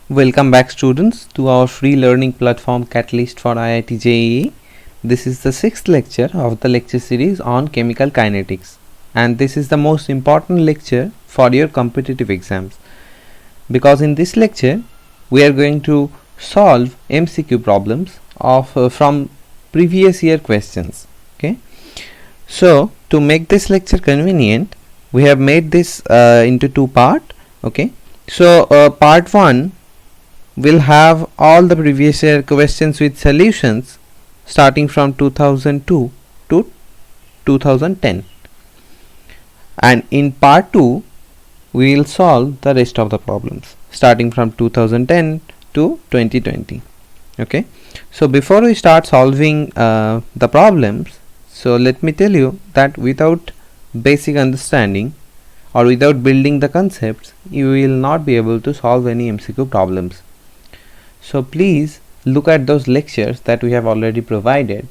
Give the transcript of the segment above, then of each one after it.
Welcome back students to our free learning platform Catalyst for IIT JEE. This is the 6th lecture of the lecture series on chemical kinetics, and this is the most important lecture for your competitive exams, because in this lecture we are going to solve MCQ problems of from previous year questions. Okay, so to make this lecture convenient, we have made this into two parts. Okay, so part 1 will have all the previous year questions with solutions starting from 2002 to 2010, and in part 2 we will solve the rest of the problems starting from 2010 to 2020. Okay, so before we start solving the problems, so let me tell you that without basic understanding or without building the concepts, you will not be able to solve any MCQ problems. So please look at those lectures that we have already provided.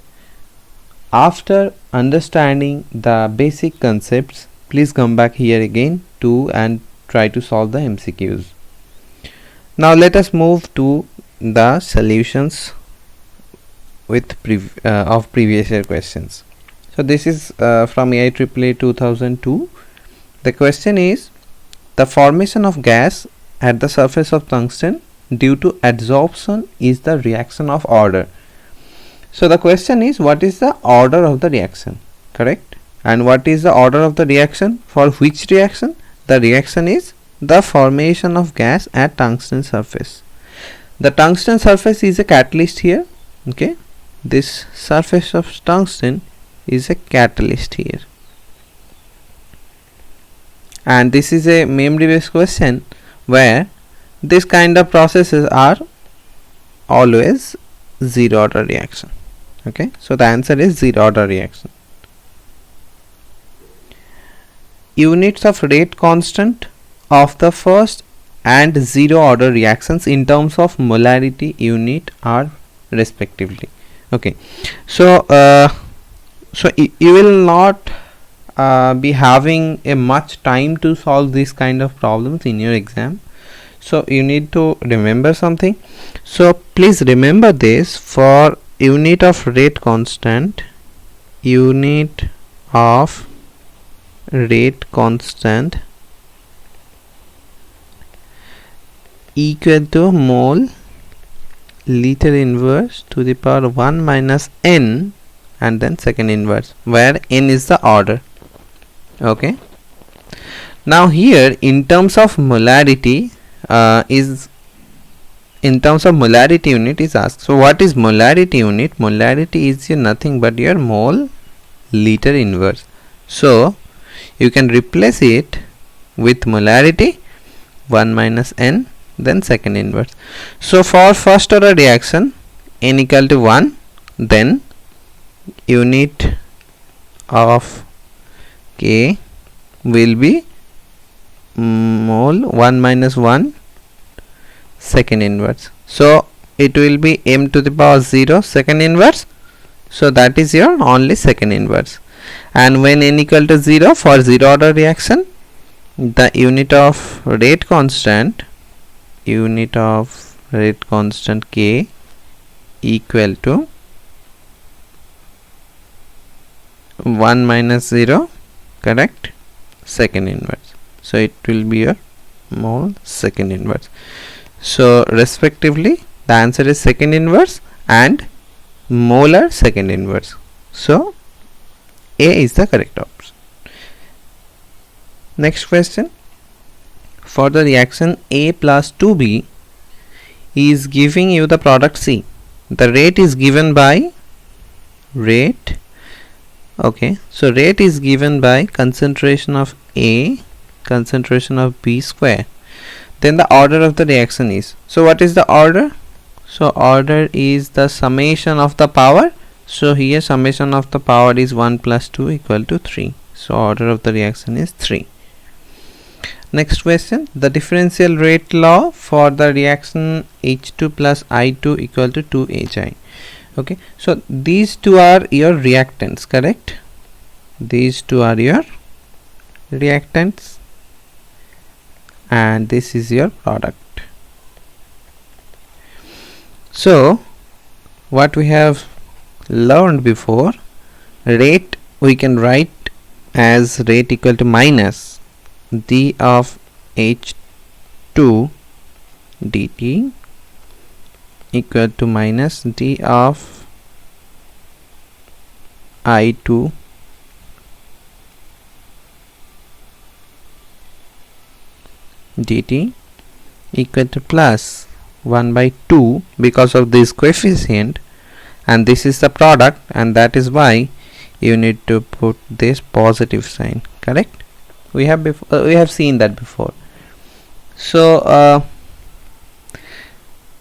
After understanding the basic concepts, please come back here again and try to solve the MCQs. Now let us move to the solutions with of previous year questions. So this is from IEEE 2002. The question is, the formation of gas at the surface of tungsten due to adsorption is the reaction of order. So the question is, what is the order of the reaction, correct? And what is the order of the reaction for which reaction? The reaction is the formation of gas at tungsten surface. The tungsten surface is a catalyst here. Okay, this surface of tungsten is a catalyst here, and this is a memory based question where this kind of processes are always zero order reaction. Okay, so the answer is zero order reaction. Units of rate constant of the first and zero order reactions in terms of molarity unit are respectively. Okay, so you will not be having a much time to solve this kind of problems in your exam. So you need to remember something. So please remember this: for unit of rate constant, unit of rate constant equal to mole liter inverse to the power 1 minus n and then second inverse, where n is the order. Okay, now here in terms of molarity unit is asked. So what is molarity unit? Molarity is nothing but your mole liter inverse. So you can replace it with molarity 1 minus n then second inverse. So for first order reaction, n equal to 1, then unit of K will be mole 1 minus 1 second inverse. So it will be m to the power 0 second inverse. So that is your only second inverse. And when n equal to 0 for zero order reaction, the unit of rate constant K equal to 1 minus 0, correct, second inverse. So it will be your mole second inverse. So respectively the answer is second inverse and molar second inverse. So A is the correct option. Next question: for the reaction A plus 2B is giving you the product C. The rate is given by rate. Okay, so rate is given by concentration of A, concentration of B square. Then the order of the reaction is, so what is the order? So order is the summation of the power. So here summation of the power is 1 plus 2 equal to 3. So order of the reaction is 3. Next question: the differential rate law for the reaction H2 plus I2 equal to 2HI. Okay, so these two are your reactants, correct? These two are your reactants and this is your product. So what we have learned before, rate we can write as rate equal to minus d of h2 dt equal to minus d of I2 dt equal to plus 1 by 2 because of this coefficient, and this is the product, and that is why you need to put this positive sign. Correct? We have seen that before. So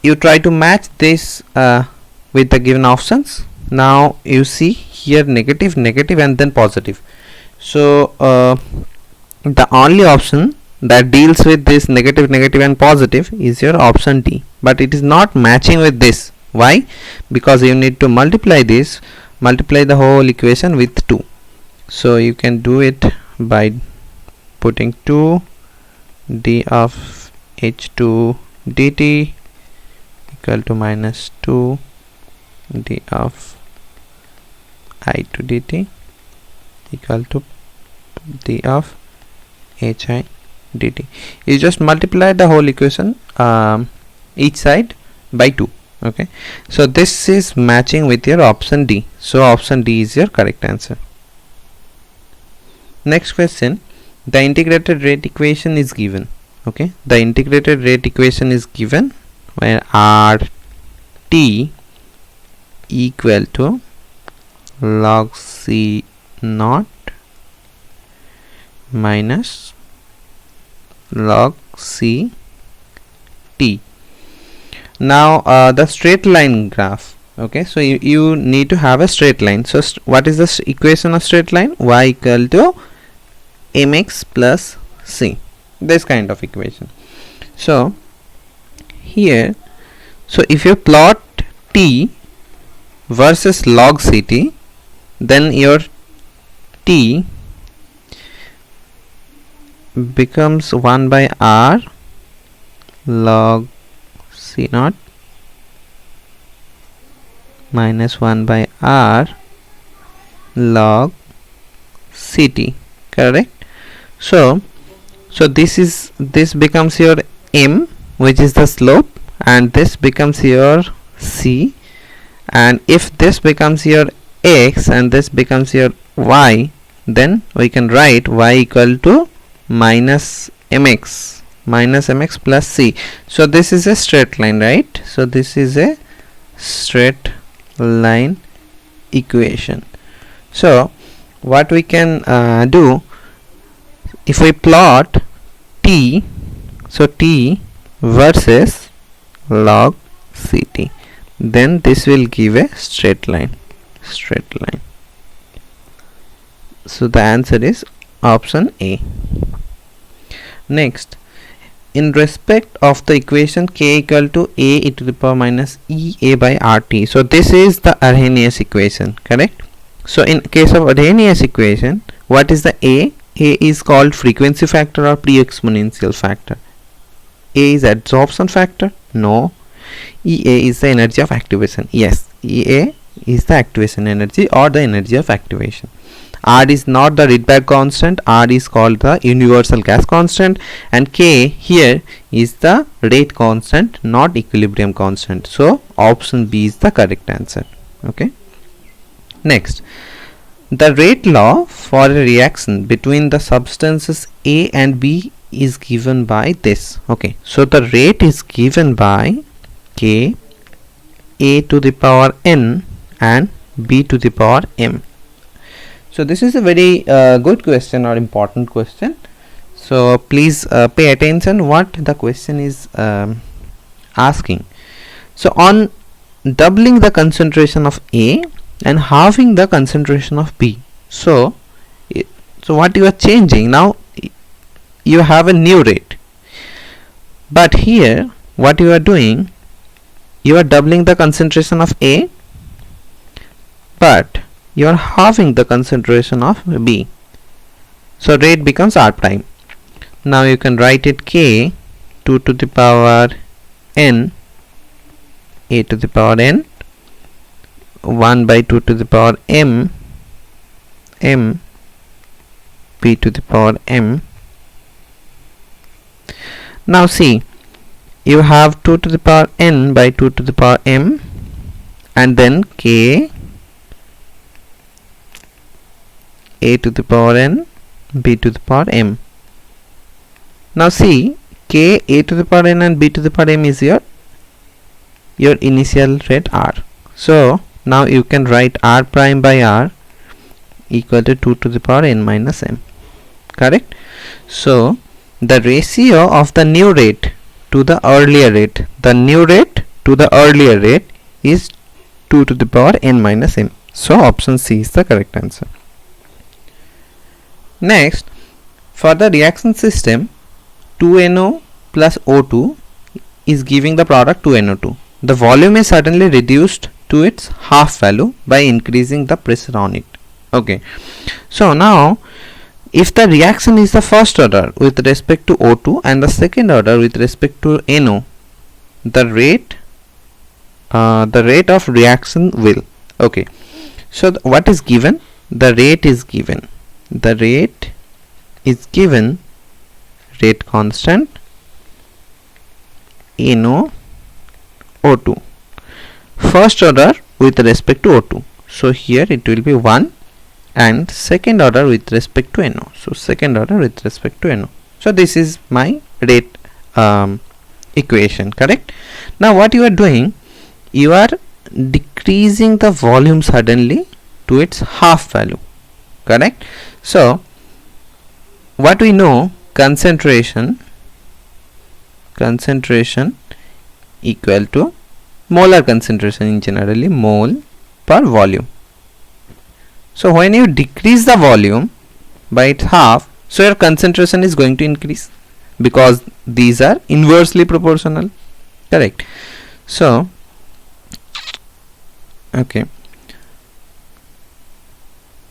you try to match this with the given options. Now you see here negative, negative, and then positive. So the only option that deals with this negative, negative, and positive is your option D, but it is not matching with this. Why? Because you need to multiply this, multiply the whole equation with 2. So you can do it by putting 2 d of h2 dt equal to minus 2 d of I2 dt equal to d of hi dt. You just multiply the whole equation each side by 2. Okay, so this is matching with your option D. So option D is your correct answer. Next question, the integrated rate equation is given. Okay, the integrated rate equation is given where RT equal to log C naught minus log C T. Now the straight line graph. Okay, so you need to have a straight line. So what is the equation of straight line? Y equal to mx plus c, this kind of equation. So here, so if you plot t versus log ct, then your t becomes 1 by r log c naught minus 1 by r log ct. Correct? So this becomes your m, which is the slope, and this becomes your c, and if this becomes your x and this becomes your y, then we can write y equal to minus mx plus c. So this is a straight line, right? So this is a straight line equation. So what we can do, if we plot t, so t versus log ct, then this will give a straight line. So the answer is option A. Next, in respect of the equation k equal to a e to the power minus ea by rt, so this is the Arrhenius equation. Correct? So in case of Arrhenius equation, what is the a? A is called frequency factor or pre-exponential factor. A is adsorption factor? No. Ea is the energy of activation. Yes, Ea is the activation energy or the energy of activation. R is not the Rydberg constant. R is called the universal gas constant, and K here is the rate constant, not equilibrium constant. So option B is the correct answer. Okay. Next, the rate law for a reaction between the substances A and B is given by this. Okay, so the rate is given by K A to the power N and B to the power M. So this is a very good question or important question. So please pay attention what the question is asking. So on doubling the concentration of A and halving the concentration of B, so what you are changing now, you have a new rate, but here what you are doing, you are doubling the concentration of A, but you are halving the concentration of B, so rate becomes R prime. Now you can write it K 2 to the power N a to the power n, 1 by 2 to the power m p to the power m. Now see, you have 2 to the power n by 2 to the power m, and then k a to the power n b to the power m. Now see, k a to the power n and b to the power m is your initial rate r. So now you can write r prime by r equal to 2 to the power n minus m. Correct? So the ratio of the new rate to the earlier rate, is 2 to the power n minus m. So option C is the correct answer. Next, for the reaction system, 2NO plus O2 is giving the product 2NO2. The volume is suddenly reduced to its half value by increasing the pressure on it. Okay, so now if the reaction is the first order with respect to O2 and the second order with respect to NO, the rate of reaction will. Okay, so what is given? The rate is given. Rate constant NO O2, first order with respect to O2. So here it will be 1, and second order with respect to NO. So second order with respect to NO. So this is my rate equation. Correct? Now what you are doing, you are decreasing the volume suddenly to its half value. Correct? So what we know, concentration equal to molar concentration, in generally mole per volume. So when you decrease the volume by its half, so your concentration is going to increase, because these are inversely proportional. Correct? So okay,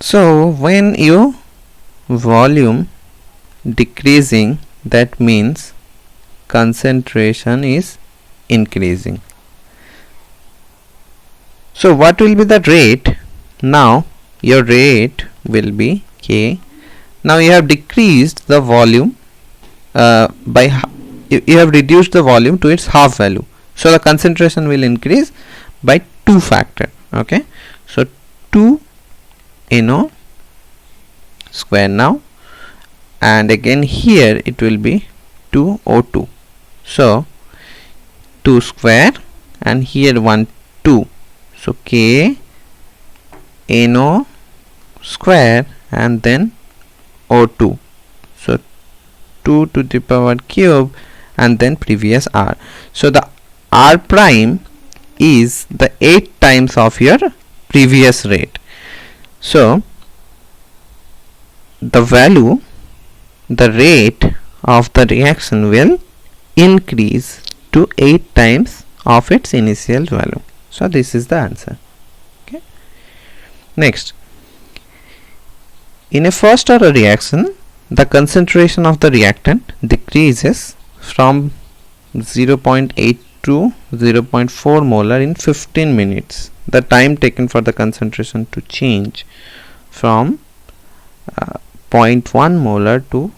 so when you volume decreasing, that means concentration is increasing. So what will be the rate? Now your rate will be K. Now you have decreased the volume you have reduced the volume to its half value, so the concentration will increase by 2 factor. Okay, so 2 NO square now, and again here it will be 2 O2, so 2 square, and here 1 2, so K NO square and then O2, so 2 to the power cube and then previous R. So the R prime is the 8 times of your previous rate. So the rate of the reaction will increase to 8 times of its initial value. So this is the answer. Okay. Next, in a first order reaction, the concentration of the reactant decreases from 0.8 to 0.4 molar in 15 minutes. The time taken for the concentration to change from 0.1 molar to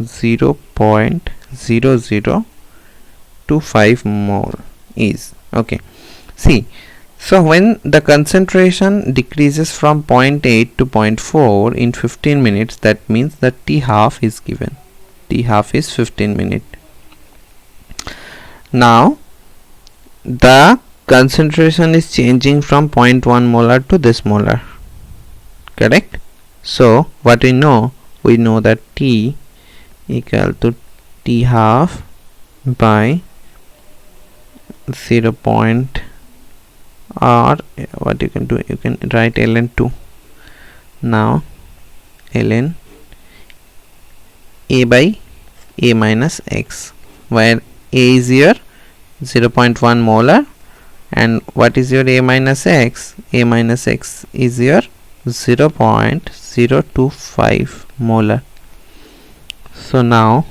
0.0025 mole is. Okay, see, so when the concentration decreases from 0.8 to 0.4 in 15 minutes, that means the T half is given. T half is 15 minutes. Now the concentration is changing from 0.1 molar to this molar. Correct? So what we know that T equal to T half by 0. Or what you can do, you can write ln 2. Now ln A by A minus X, where A is your 0.1 molar, and what is your A minus X? A minus X is your 0.025 molar. So now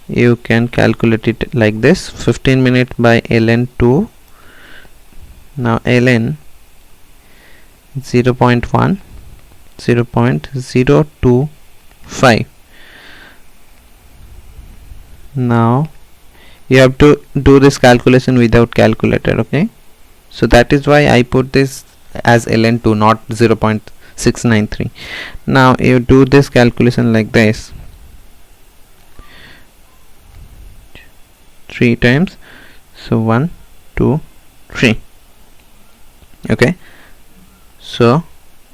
you can calculate it like this: 15 minutes by ln 2 Now ln 0.1, 0.025. Now you have to do this calculation without calculator, okay? So that is why I put this as ln2, not 0.693. Now you do this calculation like this, 3 times, so 1 2 3, okay? So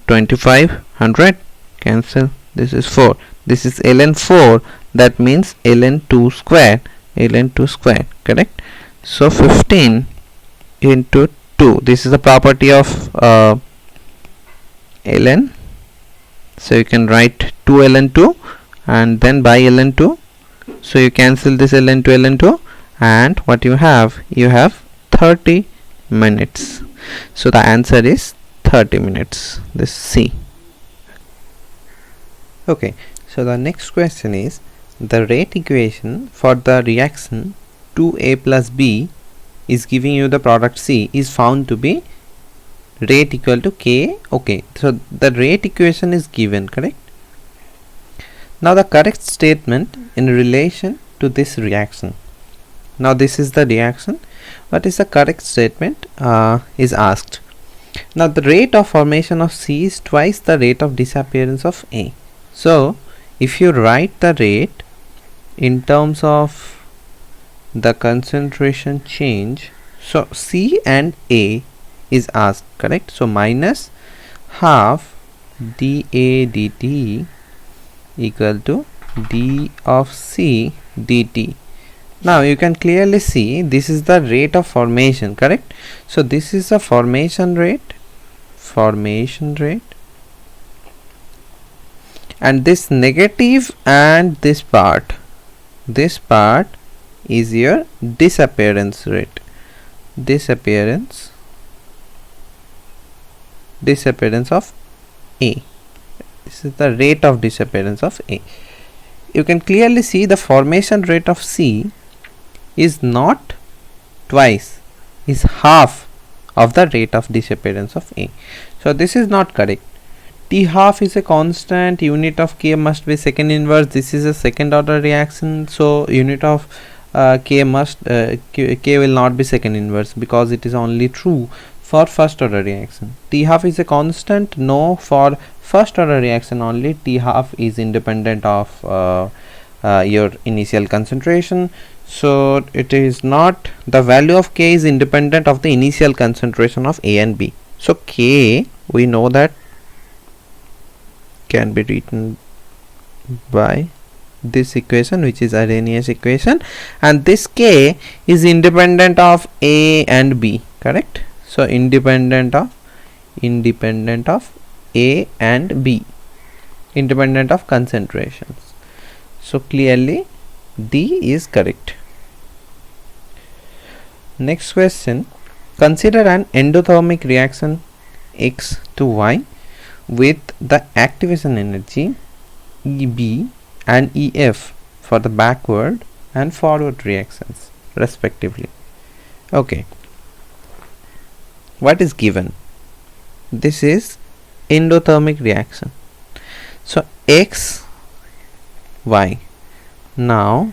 2500 cancel, this is 4, this is ln4, that means ln2 square, correct? So 15 into 2, this is the property of ln, so you can write 2 ln2 and then by ln2, so you cancel this ln2, and what you have 30 minutes. So the answer is 30 minutes, this C. Okay, so the next question is, the rate equation for the reaction 2A plus B is giving you the product C is found to be rate equal to K. Okay, so the rate equation is given, correct? Now the correct statement in relation to this reaction. Now this is the reaction. What is the correct statement is asked. Now the rate of formation of C is twice the rate of disappearance of A. So if you write the rate in terms of the concentration change, so C and A is asked, correct? So minus half dA dt equal to d of C dt. Now you can clearly see this is the rate of formation, correct? So this is the formation rate, and this negative and this part is your disappearance rate, disappearance of A. This is the rate of disappearance of A. You can clearly see the formation rate of C is not twice, is half of the rate of disappearance of A. So this is not correct. T half is a constant, unit of K must be second inverse. This is a second order reaction, so unit of K will not be second inverse because it is only true for first order reaction. T half is a constant, no, for first order reaction only T half is independent of your initial concentration. So it is not, the value of K is independent of the initial concentration of A and B. So K, we know that can be written by this equation, which is Arrhenius equation, and this K is independent of A and B, correct? So independent of A and B, independent of concentrations. So clearly D is correct. Next question, consider an endothermic reaction X to Y with the activation energy EB and EF for the backward and forward reactions respectively. Okay, what is given? This is endothermic reaction. So X, Y. Now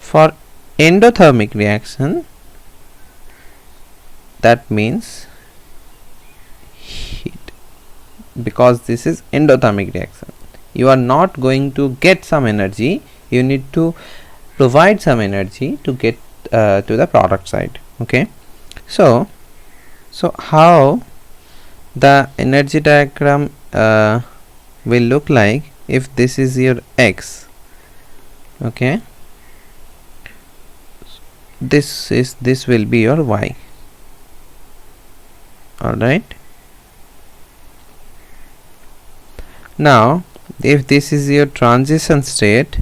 for endothermic reaction, that means heat, because this is endothermic reaction. You are not going to get some energy, you need to provide some energy to get to the product side. Okay, so how the energy diagram will look like if this is your X. Okay, this will be your Y. All right, now if this is your transition state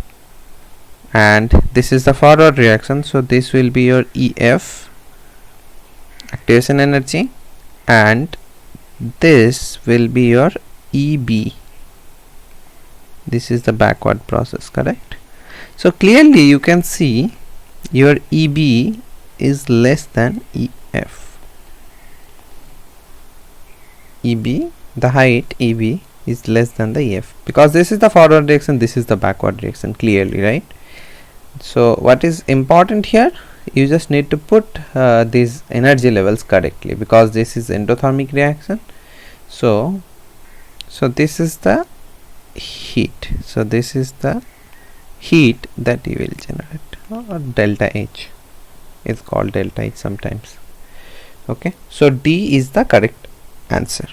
and this is the forward reaction, so this will be your EF, activation energy, and this will be your EB, this is the backward process, correct? So clearly you can see your EB is less than EF. EB, the height EB is less than the EF, because this is the forward direction, this is the backward direction, clearly, right? So what is important here, you just need to put these energy levels correctly, because this is endothermic reaction. So this is the heat, so this is the heat that you will generate, or delta H is called delta H sometimes. Okay, so D is the correct answer.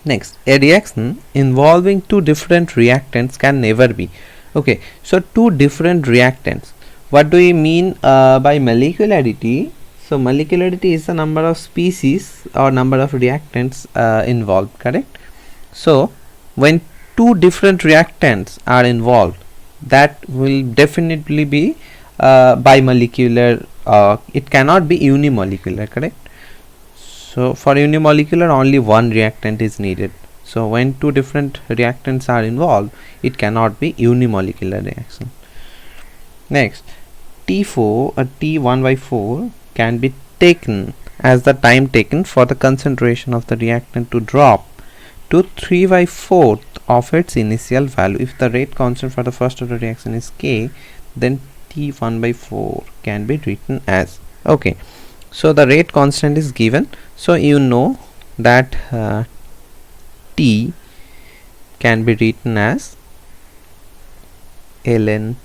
Next, a reaction involving two different reactants can never be. Okay, so two different reactants, what do we mean by molecularity? So molecularity is the number of species or number of reactants involved, correct? So when two different reactants are involved, that will definitely be bimolecular. It cannot be unimolecular, correct? So for unimolecular, only one reactant is needed. So when two different reactants are involved, it cannot be unimolecular reaction. Next, T4 or T1/4 can be taken as the time taken for the concentration of the reactant to drop to 3/4 of its initial value. If the rate constant for the first order reaction is K, then T1/4 can be written as, okay, so the rate constant is given, so you know that T can be written as ln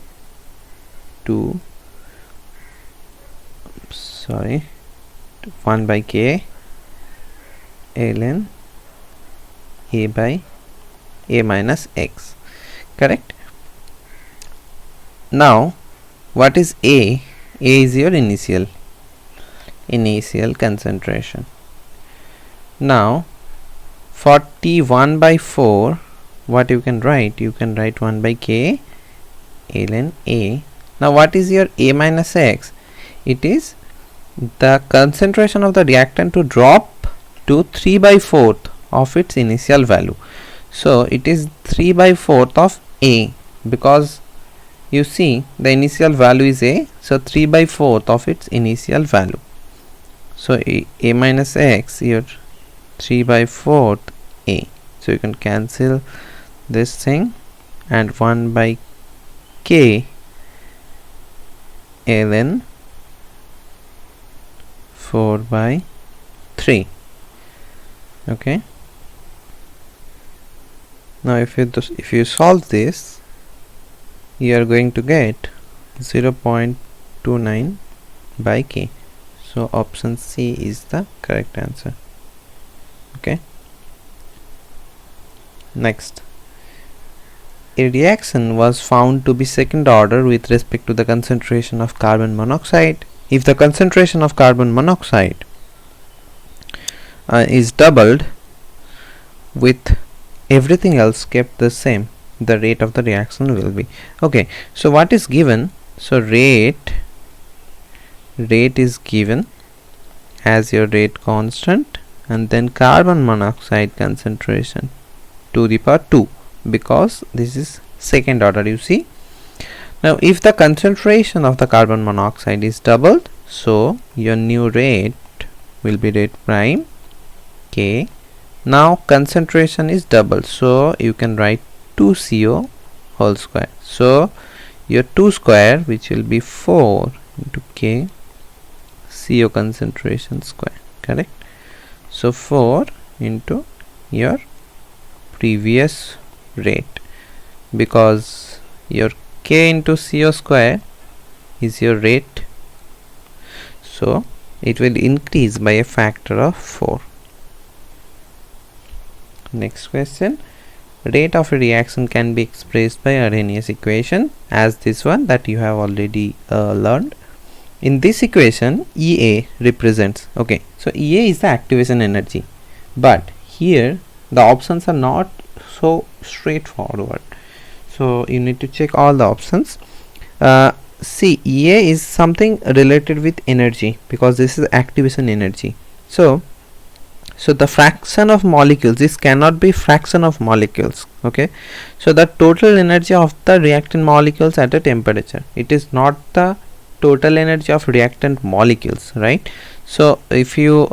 1/K ln A minus X, correct? Now what is A? A is your initial concentration. Now for T1/4, what you can write? You can write 1/K ln A. Now what is your A minus X? It is the concentration of the reactant to drop to 3/4 of its initial value. So it is 3/4 of A, because you see the initial value is A, so 3/4 of its initial value. So A minus X, your 3/4 A. So you can cancel this thing, and 1/K ln 4/3. Okay, now if you solve this, you are going to get 0.29/K. So option C is the correct answer. Okay, next, a reaction was found to be second order with respect to the concentration of carbon monoxide. If the concentration of carbon monoxide is doubled with everything else kept the same, the rate of the reaction will be, okay, so what is given? So rate is given as your rate constant, and then carbon monoxide concentration to the power 2, because this is second order, you see. Now if the concentration of the carbon monoxide is doubled, so your new rate will be rate prime K. Now concentration is doubled, so you can write 2CO whole square. So your 2 square, which will be 4 into K CO concentration square, correct? So 4 into your previous rate, because your K into CO square is your rate, so it will increase by a factor of 4. Next question, rate of a reaction can be expressed by Arrhenius equation as this one that you have already learned. In this equation, EA represents, okay, so EA is the activation energy, but here the options are not so straightforward, so you need to check all the options. See, EA is something related with energy, because this is activation energy. So the fraction of molecules, this cannot be fraction of molecules, okay? So the total energy of the reactant molecules at a temperature, it is not the total energy of reactant molecules, right? So if you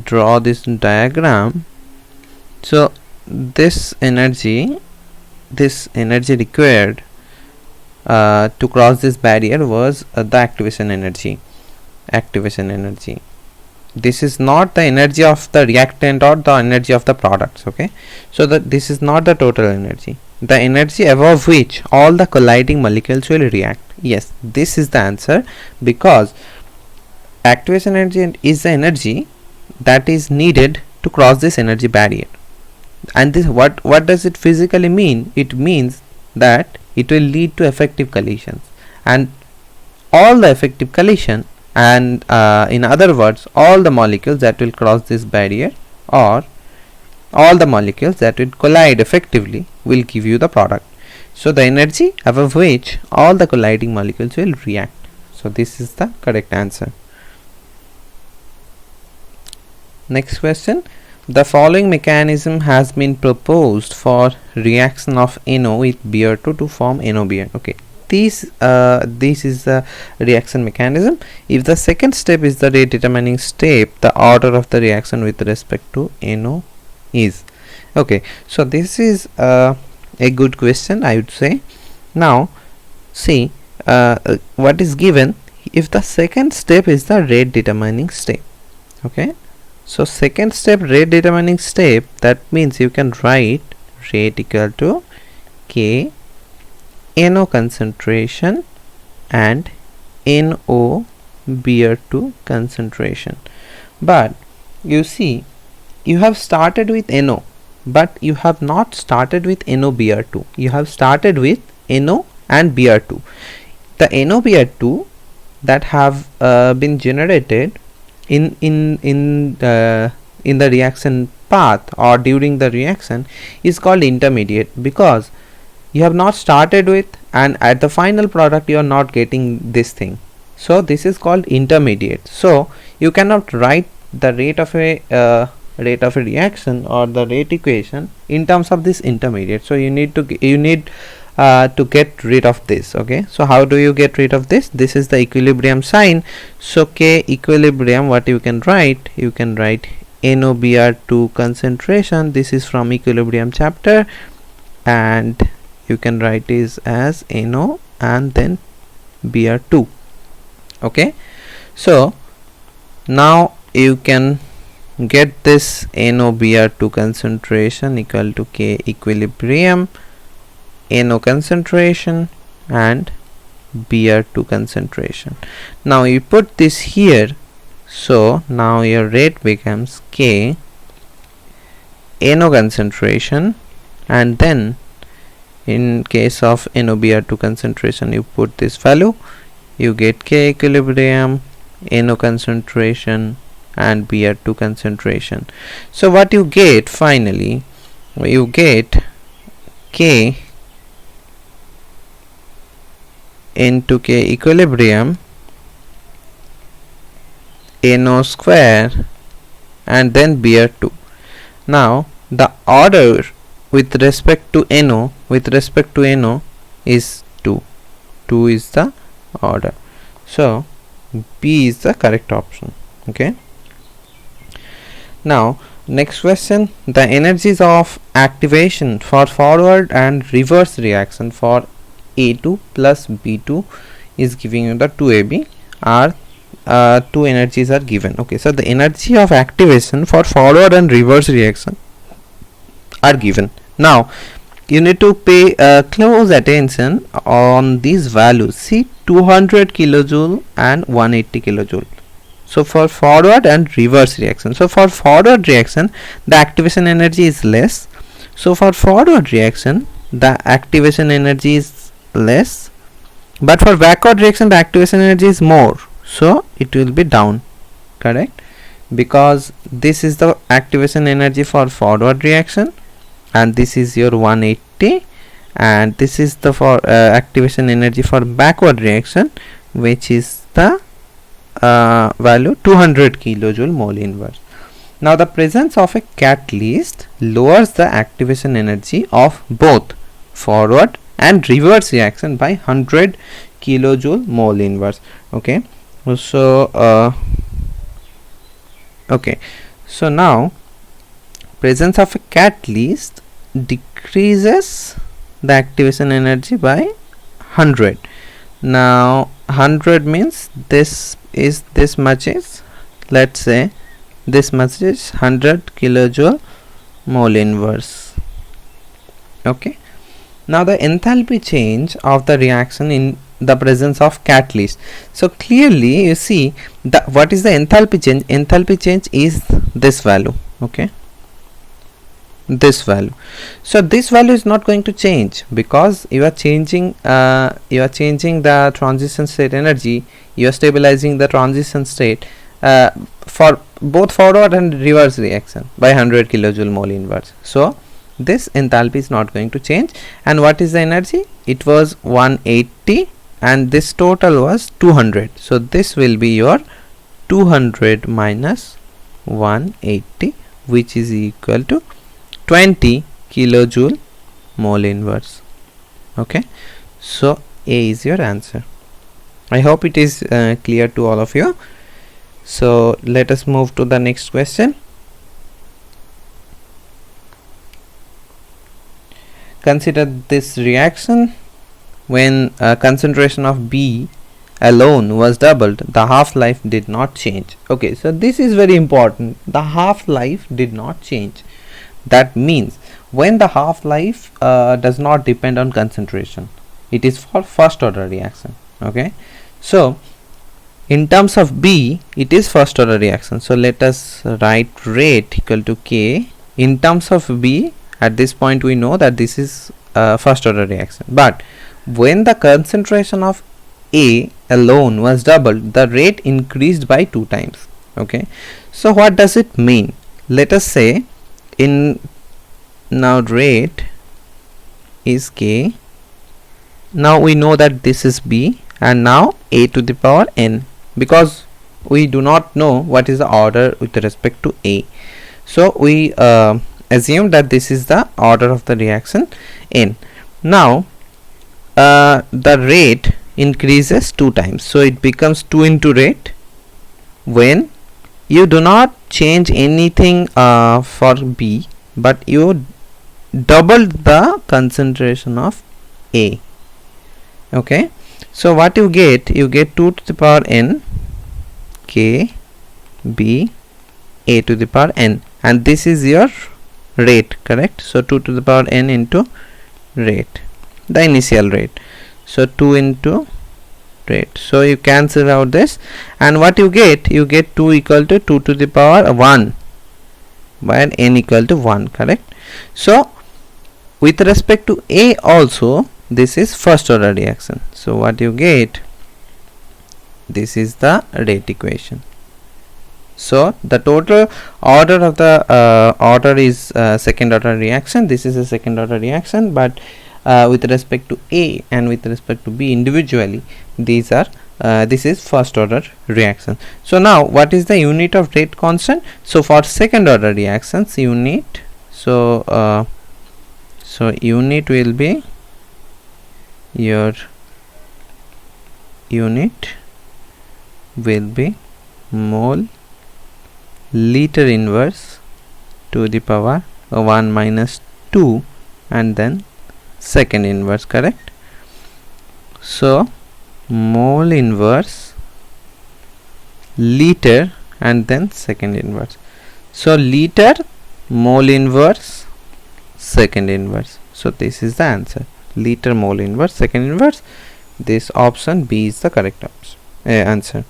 draw this diagram, So this energy required to cross this barrier was the activation energy. This is not the energy of the reactant or the energy of the products. Okay, so this is not the total energy, the energy above which all the colliding molecules will react. Yes, this is the answer, because activation energy is the energy that is needed to cross this energy barrier. And this, what does it physically mean? It means that it will lead to effective collisions, and all the effective collision, and in other words, all the molecules that will cross this barrier, or all the molecules that will collide effectively, will give you the product. So the energy above which all the colliding molecules will react. So this is the correct answer. Next question. The following mechanism has been proposed for reaction of NO with Br2 to form NOBr. Okay, this is the reaction mechanism. If the second step is the rate determining step, the order of the reaction with respect to NO is. Okay, so this is a good question, I would say. Now see what is given. If the second step is the rate determining step, okay, so second step, rate determining step, that means you can write rate equal to K NO concentration and NO Br2 concentration. But you see, you have started with NO, but you have not started with NO Br2. You have started with NO and Br2. The NO Br2 that have been generated in the reaction path or during the reaction is called intermediate, because you have not started with, and at the final product you are not getting this thing. So this is called intermediate. So you cannot write the rate of a reaction or the rate equation in terms of this intermediate. So you need to get rid of this. Okay, so how do you get rid of this? This is the equilibrium sign. So K equilibrium, what you can write? You can write NOBr2 concentration. This is from equilibrium chapter, and you can write this as NO and then Br2. Okay, so now you can get this NOBr2 concentration equal to K equilibrium, NO concentration and Br2 concentration. Now you put this here, so now your rate becomes K NO concentration, and then in case of NOBr2 concentration you put this value, you get K equilibrium, NO concentration and Br2 concentration. So what you get finally, you get K into K equilibrium NO square and then Br2. Now the order with respect to NO is 2. 2 is the order. So B is the correct option. Okay. Now next question. The energies of activation for forward and reverse reaction for A2 plus B2 is giving you the 2AB are two energies are given. Okay, so the energy of activation for forward and reverse reaction are given. Now you need to pay close attention on these values. See, 200 kilojoule and 180 kilojoule. So for forward and reverse reaction, so for forward reaction the activation energy is less. So for forward reaction the activation energy is less, but for backward reaction the activation energy is more, so it will be down. Correct, because this is the activation energy for forward reaction and this is your 180, and this is the for activation energy for backward reaction, which is the value 200 kilojoule mole inverse. Now the presence of a catalyst lowers the activation energy of both forward and reverse reaction by 100 kilojoule mole inverse. Okay, so okay, so now presence of a catalyst decreases the activation energy by 100. Now 100 means this much is, let's say this much is 100 kilojoule mole inverse. Okay, now the enthalpy change of the reaction in the presence of catalyst. So clearly you see what is the enthalpy change. Enthalpy change is this value. Okay, this value. So this value is not going to change because you are changing the transition state energy. You are stabilizing the transition state for both forward and reverse reaction by 100 kilojoule mole inverse. So this enthalpy is not going to change. And what is the energy? It was 180 and this total was 200. So this will be your 200 minus 180, which is equal to 20 kilojoule mole inverse. Okay, so A is your answer. I hope it is clear to all of you. So let us move to the next question. Consider this reaction. When concentration of B alone was doubled, the half-life did not change. Okay, so this is very important. The half-life did not change. That means when the half-life does not depend on concentration, it is for first order reaction. Okay, so in terms of B, it is first order reaction. So let us write rate equal to K. In terms of B, at this point we know that this is first order reaction, but when the concentration of A alone was doubled, the rate increased by 2 times. Okay, so what does it mean? Let us say now rate is K. Now we know that this is B, and now A to the power n, because we do not know what is the order with respect to A. So we assume that this is the order of the reaction n. Now the rate increases 2 times, so it becomes 2 into rate when you do not change anything for B, but you doubled the concentration of A. Okay, so what you get 2 to the power n K B A to the power n, and this is your rate, correct? So 2 to the power n into rate, the initial rate. So 2 into rate. So you cancel out this, and what you get 2 equal to 2 to the power 1 by n equal to 1, correct? So with respect to A also, this is first order reaction. So what you get, this is the rate equation. So the total order of the order is second order reaction. This is a second order reaction, but with respect to A and with respect to B individually, these are this is first order reaction. So now what is the unit of rate constant? So for second order reactions, unit, so unit will be your mole liter inverse to the power 1 minus 2 and then second inverse, correct? So mole inverse liter and then second inverse. So liter, mole inverse, second inverse. So this is the answer, liter, mole inverse, second inverse. This option B is the correct answer.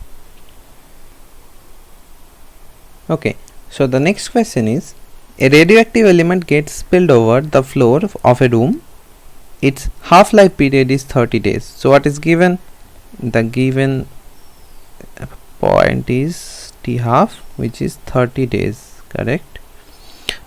Okay, so the next question is, a radioactive element gets spilled over the floor of a room. Its half-life period is 30 days. So what is given? The given point is T half, which is 30 days, correct?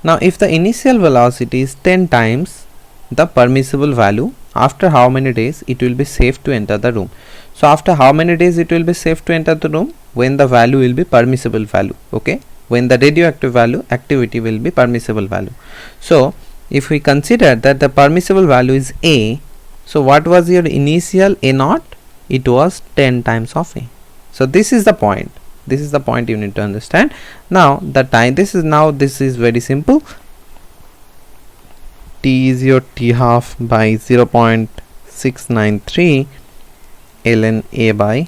Now if the initial velocity is 10 times the permissible value, after how many days it will be safe to enter the room? So after how many days it will be safe to enter the room? When the value will be permissible value. Okay, when the radioactive value activity will be permissible value. So if we consider that the permissible value is A, so what was your initial A naught? It was 10 times of A. So this is the point. This is the point you need to understand. Now the time, this is very simple. T is your T half by 0.693 ln A by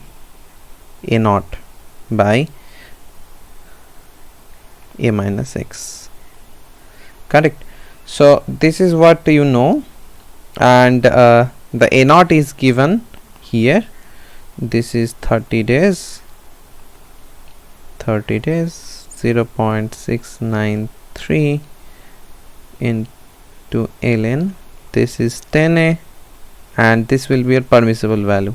A naught by A minus X. Correct. So this is what you know, and the A naught is given here. This is 30 days, 0.693 into ln. This is 10A, and this will be your permissible value,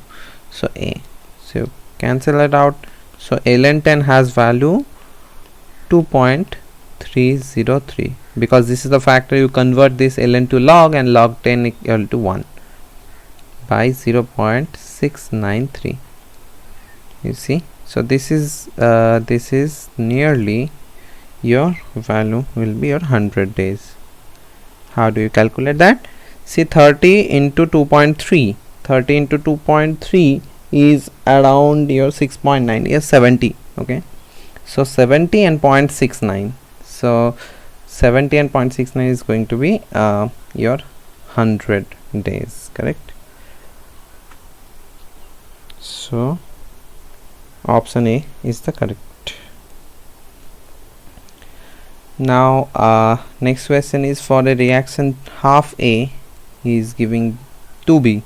so A. So cancel it out. So ln 10 has value 2.303, because this is the factor you convert this ln to log, and log 10 equal to 1 by 0.693. you see. So this is nearly your value will be your 100 days. How do you calculate that? See, 30 into 2.3, 30 into 2.3 is around your 6.9, yes, 70. Okay, so 70 and 0.69, so 70 and 0.69 is going to be your 100 days, correct? So option A is the correct. Now next question is for a reaction half A. He is giving 2B.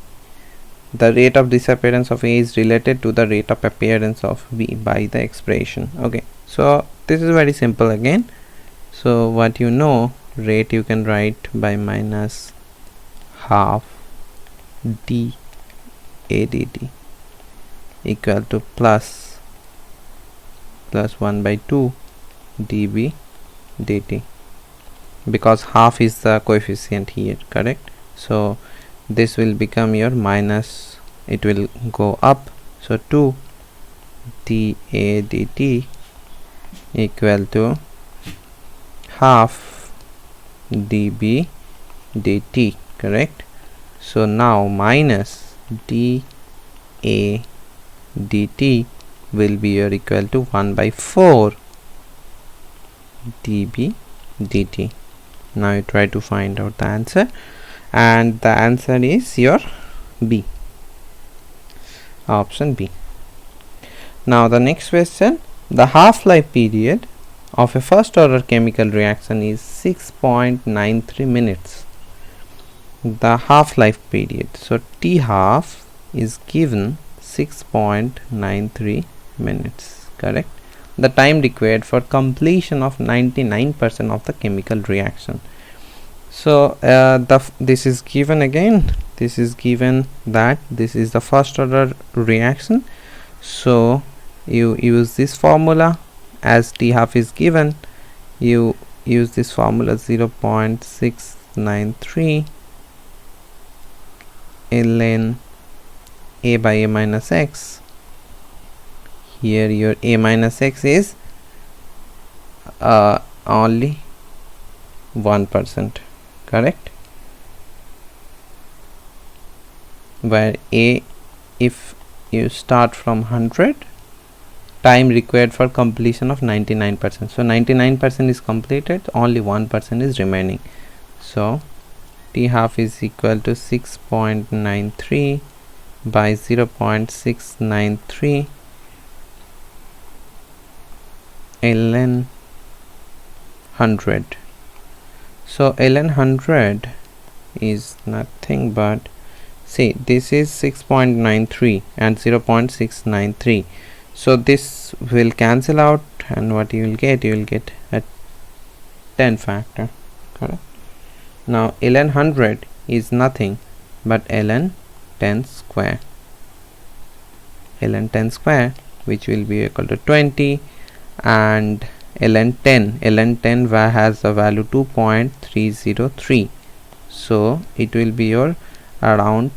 The rate of disappearance of A is related to the rate of appearance of B by the expression. Okay, so this is very simple again. So what you know, rate you can write by minus half dA dt equal to plus 1 by 2 dB dt, because half is the coefficient here, correct? So this will become your minus, it will go up, so 2 dA dt equal to half dB dt, correct? So now minus dA dt will be your equal to 1 by 4 dB dt. Now you try to find out the answer, and the answer is your B, option B. Now the next question, the half-life period of a first order chemical reaction is 6.93 minutes. The half-life period, so T half is given 6.93 minutes, correct? The time required for completion of 99% of the chemical reaction. So this is given again, this is given that this is the first order reaction, so you use this formula. As T half is given, you use this formula 0.693 ln A by A minus X. Here your A minus X is only 1%, correct? Where A, if you start from 100, time required for completion of 99%, so 99% is completed, only 1% is remaining. So T half is equal to 6.93 by 0.693 ln 100. So ln 100 is nothing but, see, this is 6.93 and 0.693, so this will cancel out, and what you will get a 10 factor, correct? Now ln 100 is nothing but ln 10 square, which will be equal to 20, and ln 10 has a value 2.303, so it will be your around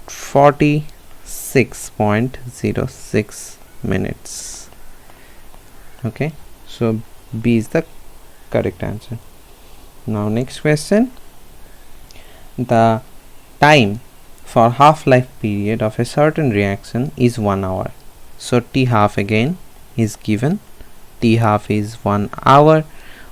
46.06 minutes. Okay, so B is the correct answer. Now next question, the time for half-life period of a certain reaction is 1 hour. So T half again is given, T half is 1 hour.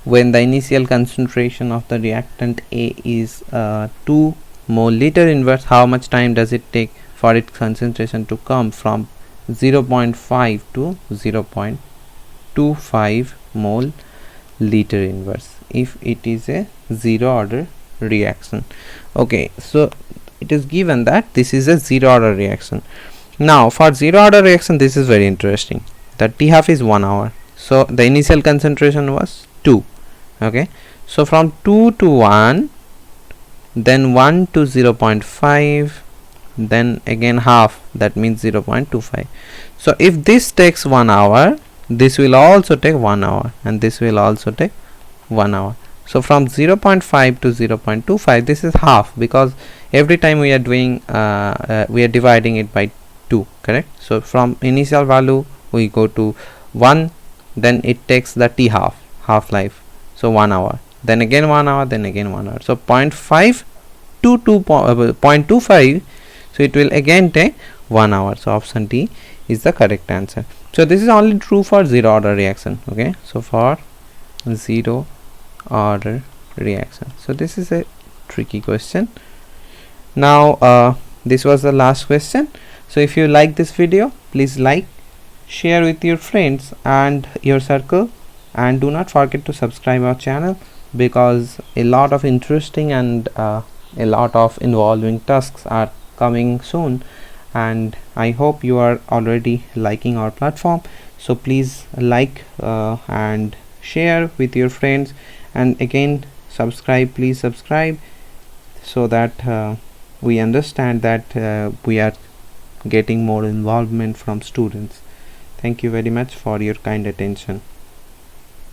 when the initial concentration of the reactant A is 2 mole liter inverse, how much time does it take for its concentration to come from 0.5 to 0.25 mole liter inverse if it is a zero order reaction. Okay, so it is given that this is a zero order reaction. Now for zero order reaction, this is very interesting. The T half is 1 hour, so the initial concentration was 2. Okay, so from 2 to 1, then 1 to 0.5, then again half, that means 0.25. so if this takes 1 hour, this will also take 1 hour, and this will also take 1 hour. So from 0.5 to 0.25, this is half, because every time we are doing we are dividing it by 2, correct? So from initial value we go to 1, then it takes the T half life, so 1 hour, then again 1 hour, then again 1 hour. So 0.5 to 0.25, so it will again take 1 hour. So option D is the correct answer. So this is only true for zero order reaction. Okay, so for zero order reaction, so this is a tricky question. Now this was the last question. So if you like this video, please like, share with your friends and your circle, and do not forget to subscribe our channel, because a lot of interesting and a lot of involving tasks are coming soon, and I hope you are already liking our platform. So please like and share with your friends, and again subscribe, please subscribe, so that we understand that we are getting more involvement from students. Thank you very much for your kind attention.